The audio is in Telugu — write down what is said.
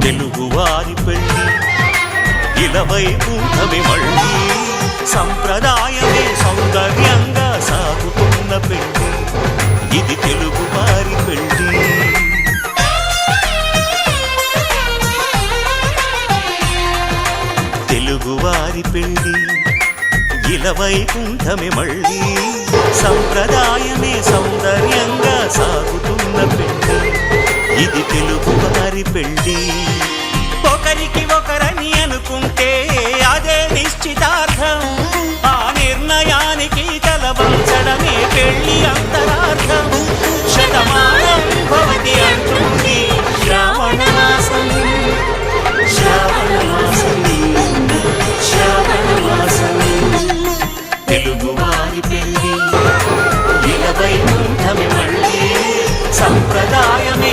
తెలుగువారి పెళ్లి ఇలవైకుంఠమే మళ్ళీ సంప్రదాయమే సౌందర్యంగా సాగుతున్న పెళ్లి ఇది తెలుగువారి పెళ్లి. తెలుగువారి పెళ్లి ఇలవైకుంఠమే మళ్ళీ సంప్రదాయమే సౌందర్యంగా సాగుతున్న పెళ్లి ఇది తెలుగువారి పెళ్లి. ఒకరికి ఒకరని అనుకుంటే అదే నిశ్చితార్థం, ఆ నిర్ణయానికి తలవంచడమే పెళ్లి అంతరార్థం. శతమానం భవతి అంటుంది శ్రావణ మాసం, శ్రావణ మాసం, శ్రావణ మాసం. తెలుగువారి పెళ్లి ఇలవైకుంఠమే మళ్ళీ సంప్రదాయమే